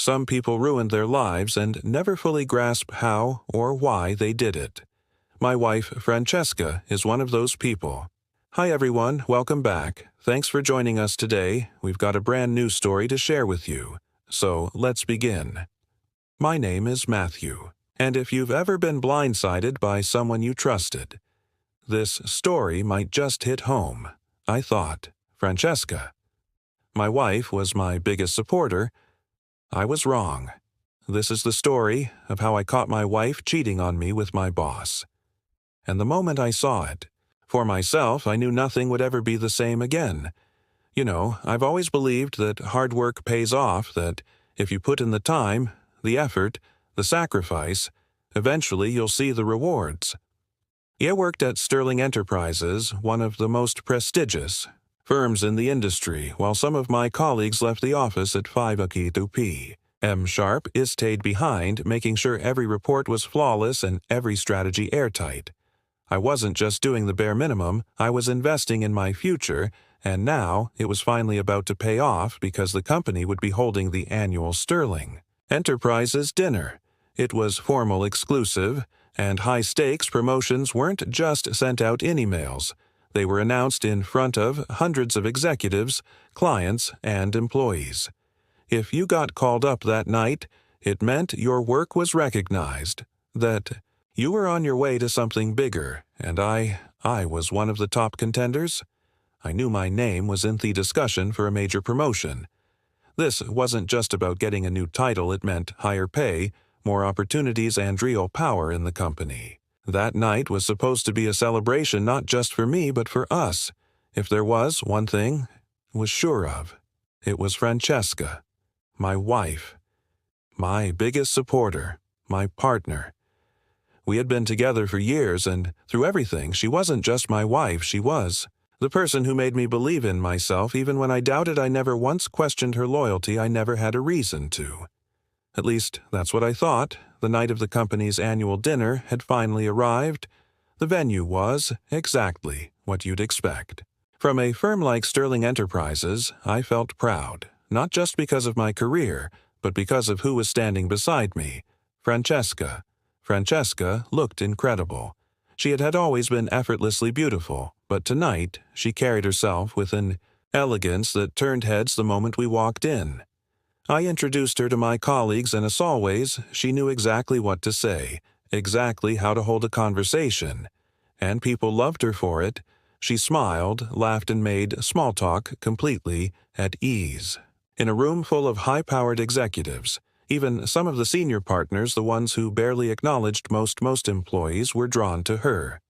Some people ruined their lives and never fully grasp how or why they did it. My wife, Francesca, is one of those people. Hi everyone, welcome back. Thanks for joining us today. We've got a brand new story to share with you. So let's begin. My name is Matthew, and if you've ever been blindsided by someone you trusted, this story might just hit home. I thought, Francesca. My wife was my biggest supporter. I was wrong. This is the story of how I caught my wife cheating on me with my boss. And the moment I saw it, for myself, I knew nothing would ever be the same again. You know, I've always believed that hard work pays off, that if you put in the time, the effort, the sacrifice, eventually you'll see the rewards. I worked at Sterling Enterprises, one of the most prestigious firms in the industry, while some of my colleagues left the office at 5 p.m. sharp. I stayed behind, making sure every report was flawless and every strategy airtight. I wasn't just doing the bare minimum, I was investing in my future, and now it was finally about to pay off because the company would be holding the annual Sterling Enterprises dinner. It was formal, exclusive, and high-stakes promotions weren't just sent out in emails. They were announced in front of hundreds of executives, clients, and employees. If you got called up that night, it meant your work was recognized, that you were on your way to something bigger, and I was one of the top contenders. I knew my name was in the discussion for a major promotion. This wasn't just about getting a new title, it meant higher pay, more opportunities, and real power in the company. That night was supposed to be a celebration not just for me but for us. If there was one thing I was sure of, it was Francesca, my wife, my biggest supporter, my partner. We had been together for years, and through everything, she wasn't just my wife, she was the person who made me believe in myself even when I doubted. I never once questioned her loyalty. I never had a reason to. At least, that's what I thought. The night of the company's annual dinner had finally arrived. The venue was exactly what you'd expect. From a firm like Sterling Enterprises, I felt proud, not just because of my career, but because of who was standing beside me, Francesca. Francesca looked incredible. She had always been effortlessly beautiful, but tonight she carried herself with an elegance that turned heads the moment we walked in. I introduced her to my colleagues, and as always, she knew exactly what to say, exactly how to hold a conversation. And people loved her for it. She smiled, laughed, and made small talk completely at ease. In a room full of high-powered executives, even some of the senior partners, the ones who barely acknowledged most employees, were drawn to her.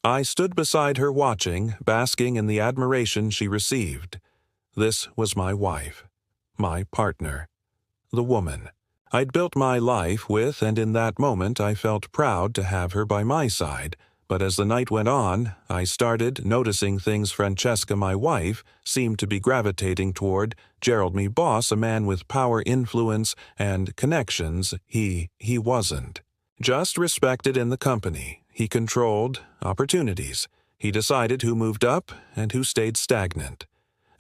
I stood beside her watching, basking in the admiration she received. This was my wife. My partner. The woman I'd built my life with, and in that moment I felt proud to have her by my side. But as the night went on, I started noticing things. Francesca, my wife, seemed to be gravitating toward Gerald, me boss, a man with power, influence, and connections. He wasn't just respected in the company. He controlled opportunities. He decided who moved up and who stayed stagnant.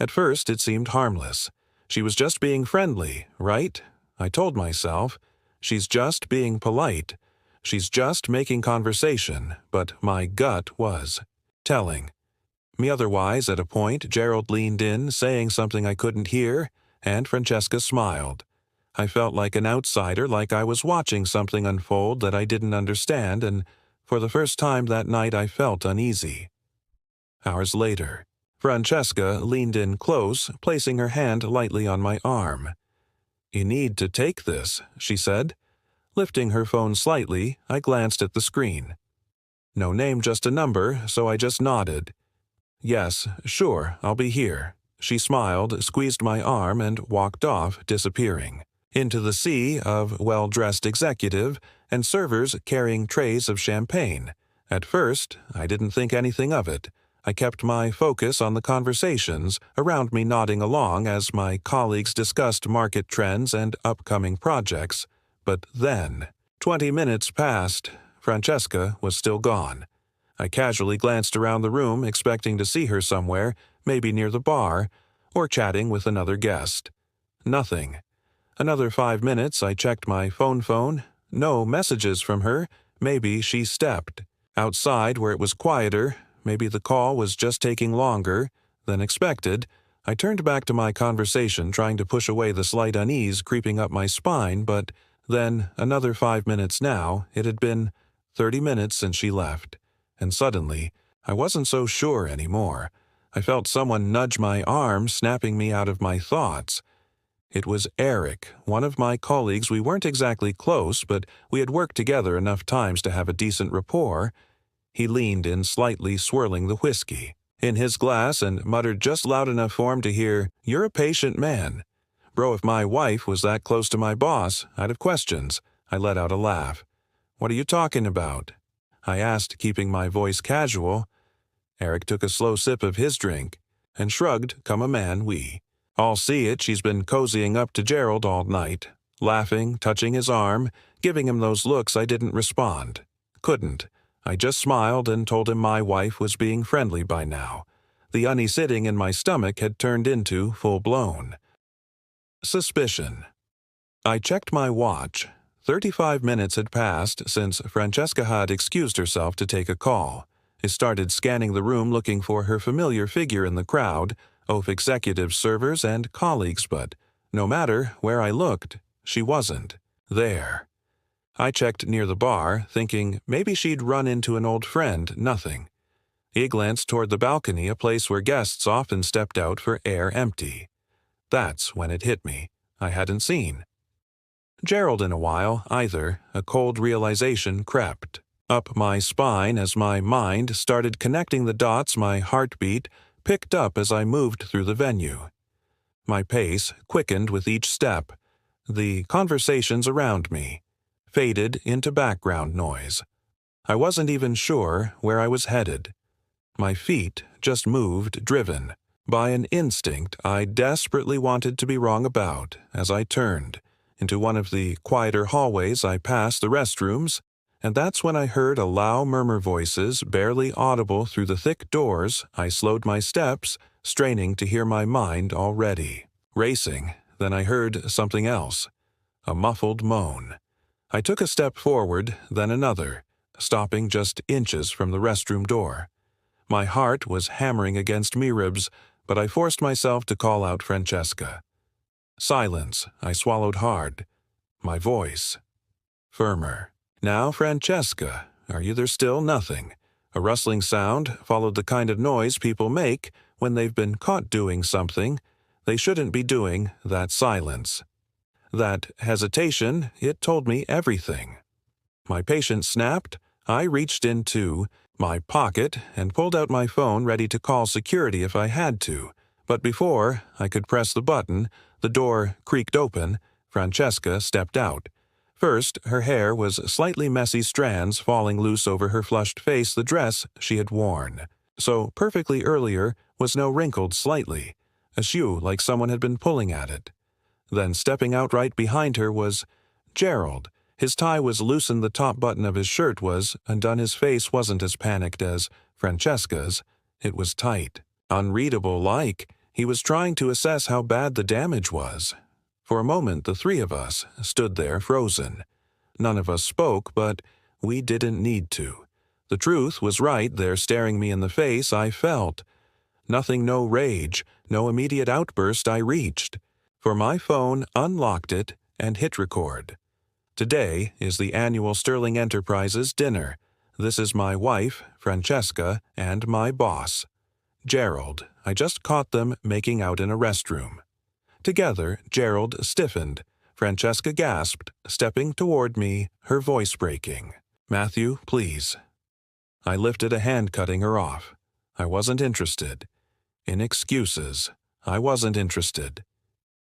At first it seemed harmless. She was just being friendly, right? I told myself, she's just being polite. She's just making conversation, but my gut was telling me otherwise. At a point, Gerald leaned in, saying something I couldn't hear, and Francesca smiled. I felt like an outsider, like I was watching something unfold that I didn't understand, and for the first time that night I felt uneasy. Hours later, Francesca leaned in close, placing her hand lightly on my arm. "You need to take this," she said. Lifting her phone slightly, I glanced at the screen. No name, just a number, so I just nodded. "Yes, sure, I'll be here." She smiled, squeezed my arm, and walked off, disappearing into the sea of well-dressed executive and servers carrying trays of champagne. At first, I didn't think anything of it. I kept my focus on the conversations around me, nodding along as my colleagues discussed market trends and upcoming projects. But then, 20 minutes passed. Francesca was still gone. I casually glanced around the room, expecting to see her somewhere, maybe near the bar, or chatting with another guest. Nothing. Another 5 minutes I checked my phone. No messages from her. Maybe she stepped. Outside, where it was quieter, maybe the call was just taking longer than expected, I turned back to my conversation, trying to push away the slight unease creeping up my spine, but then another 5 minutes now. It had been 30 minutes since she left. And suddenly, I wasn't so sure anymore. I felt someone nudge my arm, snapping me out of my thoughts. It was Eric, one of my colleagues. We weren't exactly close, but we had worked together enough times to have a decent rapport. He leaned in slightly, swirling the whiskey in his glass, and muttered just loud enough for him to hear, "You're a patient man." Bro, if my wife was that close to my boss, I'd have questions. I let out a laugh. "What are you talking about?" I asked, keeping my voice casual. Eric took a slow sip of his drink and shrugged, come a man we. "I'll see it. She's been cozying up to Gerald all night," laughing, touching his arm, giving him those looks. I didn't respond. Couldn't. I just smiled and told him my wife was being friendly by now. The unease sitting in my stomach had turned into full-blown suspicion. I checked my watch. 35 minutes had passed since Francesca had excused herself to take a call. I started scanning the room, looking for her familiar figure in the crowd of executives, servers, and colleagues, but no matter where I looked, she wasn't there. I checked near the bar, thinking maybe she'd run into an old friend. Nothing. I glanced toward the balcony, a place where guests often stepped out for air. Empty. That's when it hit me. I hadn't seen Gerald in a while, either. A cold realization crept up my spine as my mind started connecting the dots. My heartbeat picked up as I moved through the venue. My pace quickened with each step. The conversations around me faded into background noise. I wasn't even sure where I was headed. My feet just moved, driven by an instinct I desperately wanted to be wrong about. As I turned into one of the quieter hallways, I passed the restrooms, and that's when I heard a loud murmur, voices barely audible through the thick doors. I slowed my steps, straining to hear, my mind already racing. Then I heard something else, a muffled moan. I took a step forward, then another, stopping just inches from the restroom door. My heart was hammering against me ribs, but I forced myself to call out Francesca. Silence. I swallowed hard. My voice firmer. "Now, Francesca, are you there still?" Nothing. A rustling sound followed, the kind of noise people make when they've been caught doing something they shouldn't be doing. That silence, that hesitation, it told me everything. My patience snapped. I reached into my pocket and pulled out my phone, ready to call security if I had to. But before I could press the button, the door creaked open. Francesca stepped out. First, her hair was slightly messy, strands falling loose over her flushed face. The dress she had worn so perfectly earlier was now wrinkled slightly, askew, like someone had been pulling at it. Then stepping out right behind her was Gerald. His tie was loosened, the top button of his shirt was undone. His face wasn't as panicked as Francesca's. It was tight, unreadable, like he was trying to assess how bad the damage was. For a moment, the three of us stood there, frozen. None of us spoke, but we didn't need to. The truth was right there, staring me in the face. I felt nothing, no rage, no immediate outburst. I reached for my phone, unlocked it, and hit record. Today is the annual Sterling Enterprises dinner. This is my wife, Francesca, and my boss, Gerald. I just caught them making out in a restroom. Together, Gerald stiffened. Francesca gasped, stepping toward me, her voice breaking. "Matthew, please." I lifted a hand, cutting her off. I wasn't interested in excuses. I wasn't interested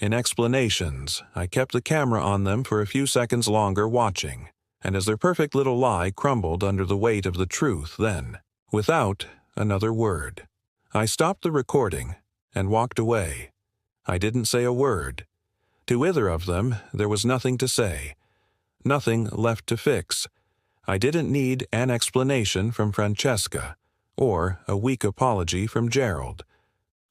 in explanations. I kept the camera on them for a few seconds longer, watching, and as their perfect little lie crumbled under the weight of the truth, then, without another word, I stopped the recording and walked away. I didn't say a word. To either of them, there was nothing to say, nothing left to fix. I didn't need an explanation from Francesca, or a weak apology from Gerald.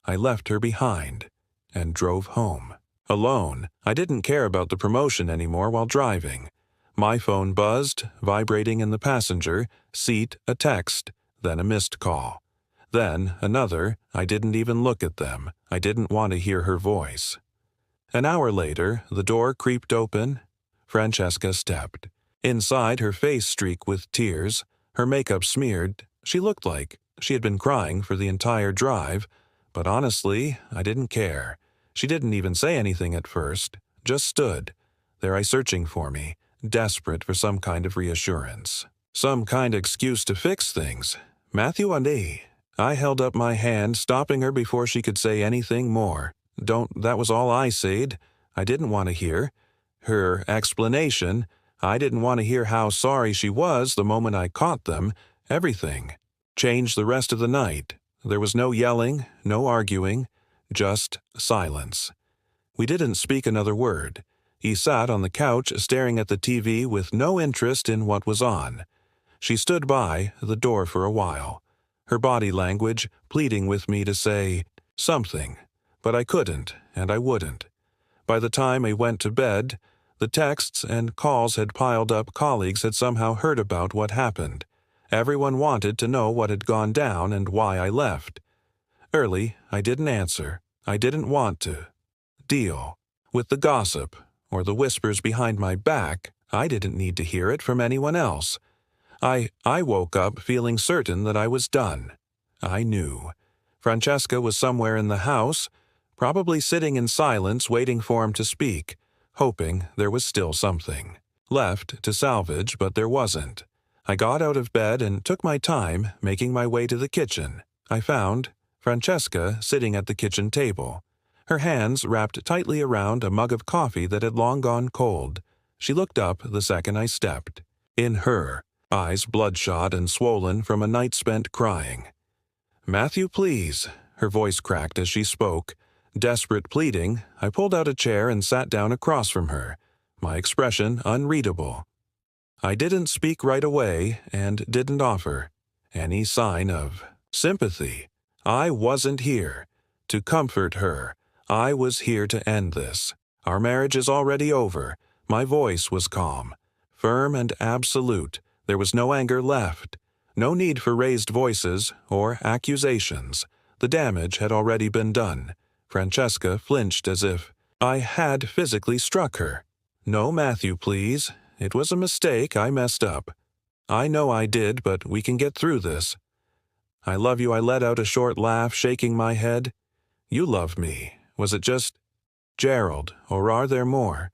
I left her behind and drove home. Alone, I didn't care about the promotion anymore while driving. My phone buzzed, vibrating in the passenger seat, a text, then a missed call. Then another. I didn't even look at them. I didn't want to hear her voice. An hour later, the door creaked open. Francesca stepped. Inside, her face streaked with tears, her makeup smeared. She looked like she had been crying for the entire drive, but honestly, I didn't care. She didn't even say anything at first, just stood, their eyes searching for me, desperate for some kind of reassurance. Some kind of excuse to fix things. Matthew and I held up my hand, stopping her before she could say anything more. That was all I said. I didn't want to hear her explanation. I didn't want to hear how sorry she was the moment I caught them. Everything changed the rest of the night. There was no yelling, no arguing, just silence. We didn't speak another word. He sat on the couch staring at the TV with no interest in what was on. She stood by the door for a while, her body language pleading with me to say something, but I couldn't and I wouldn't. By the time I went to bed, the texts and calls had piled up. Colleagues had somehow heard about what happened. Everyone wanted to know what had gone down and why I left. Early, I didn't answer. I didn't want to deal with the gossip or the whispers behind my back. I didn't need to hear it from anyone else. I woke up feeling certain that I was done. I knew. Francesca was somewhere in the house, probably sitting in silence waiting for him to speak, hoping there was still something left to salvage, but there wasn't. I got out of bed and took my time making my way to the kitchen. I found Francesca sitting at the kitchen table, her hands wrapped tightly around a mug of coffee that had long gone cold. She looked up the second I stepped. In her eyes bloodshot and swollen from a night spent crying. "Matthew, please," her voice cracked as she spoke. Desperate pleading, I pulled out a chair and sat down across from her, my expression unreadable. I didn't speak right away and didn't offer any sign of sympathy. I wasn't here to comfort her. I was here to end this. Our marriage is already over. My voice was calm, firm and absolute. There was no anger left, no need for raised voices or accusations. The damage had already been done. Francesca flinched as if I had physically struck her. "No, Matthew, please. It was a mistake. I messed up. I know I did, but we can get through this. I love you." I let out a short laugh, shaking my head. "You love me. Was it just Gerald, or are there more?"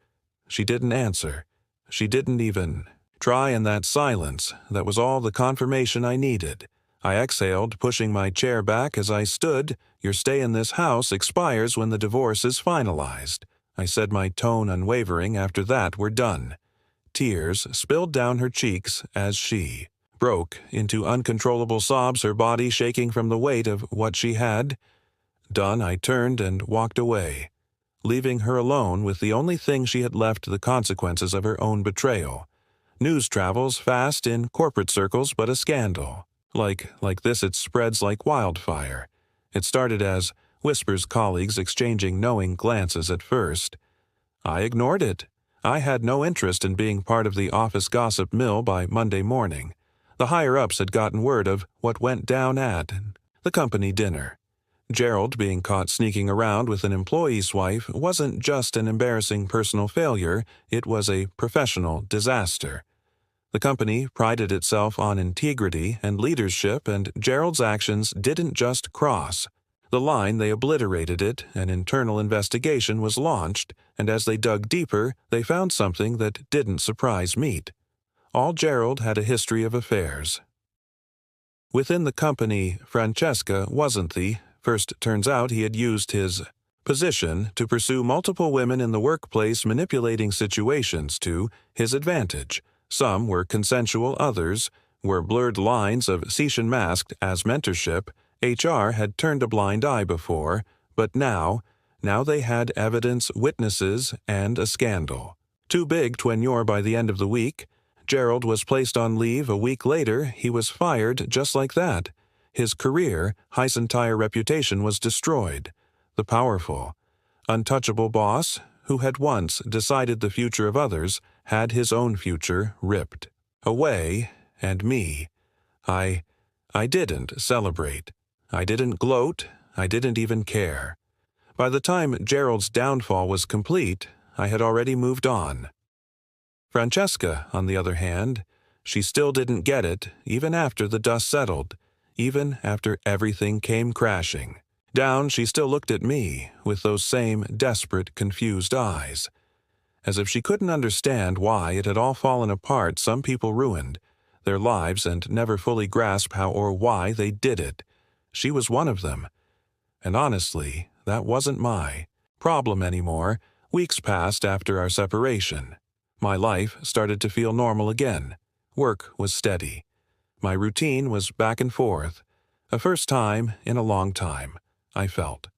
She didn't answer. She didn't even try. In that silence, that was all the confirmation I needed. I exhaled, pushing my chair back as I stood. "Your stay in this house expires when the divorce is finalized," I said, my tone unwavering. After that, we're done. Tears spilled down her cheeks as she broke into uncontrollable sobs, her body shaking from the weight of what she had done. I turned and walked away, leaving her alone with the only thing she had left: the consequences of her own betrayal. News travels fast in corporate circles, but a scandal like this, it spreads like wildfire. It started as whispers, colleagues exchanging knowing glances at first. I ignored it. I had no interest in being part of the office gossip mill. By Monday morning, the higher-ups had gotten word of what went down at the company dinner. Gerald being caught sneaking around with an employee's wife wasn't just an embarrassing personal failure, it was a professional disaster. The company prided itself on integrity and leadership, and Gerald's actions didn't just cross the line, they obliterated it. An internal investigation was launched, and as they dug deeper, they found something that didn't surprise me. All Gerald had a history of affairs within the company. Francesca wasn't the first. Turns out he had used his position to pursue multiple women in the workplace, manipulating situations to his advantage. Some were consensual, others were blurred lines of Session masked as mentorship. HR had turned a blind eye before, but now they had evidence, witnesses, and a scandal too big to ignore. By the end of the week, Gerald was placed on leave. A week later, he was fired just like that. His career, his entire reputation was destroyed. The powerful, untouchable boss who had once decided the future of others had his own future ripped away, and me. I didn't celebrate. I didn't gloat. I didn't even care. By the time Gerald's downfall was complete, I had already moved on. Francesca, on the other hand, she still didn't get it, even after the dust settled, even after everything came crashing. Down, she still looked at me with those same desperate, confused eyes. As if she couldn't understand why it had all fallen apart. Some people ruined their lives and never fully grasped how or why they did it. She was one of them. And honestly, that wasn't my problem anymore. Weeks passed after our separation. My life started to feel normal again. Work was steady. My routine was back and forth. A first time in a long time, I felt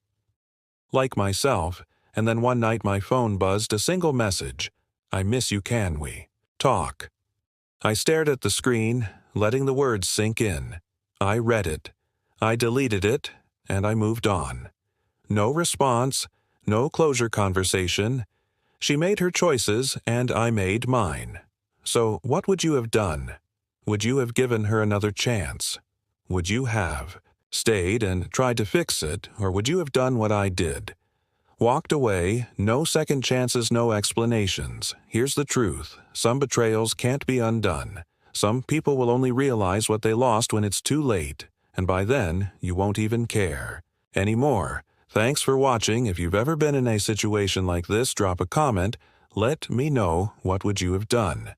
like myself. And then one night my phone buzzed a single message. "I miss you, can we talk?" I stared at the screen, letting the words sink in. I read it. I deleted it, and I moved on. No response, no closure conversation. She made her choices, and I made mine. So what would you have done? Would you have given her another chance? Would you have stayed and tried to fix it, or would you have done what I did? Walked away, no second chances, no explanations. Here's the truth. Some betrayals can't be undone. Some people will only realize what they lost when it's too late, and by then, you won't even care anymore. Thanks for watching. If you've ever been in a situation like this, drop a comment. Let me know what would you have done.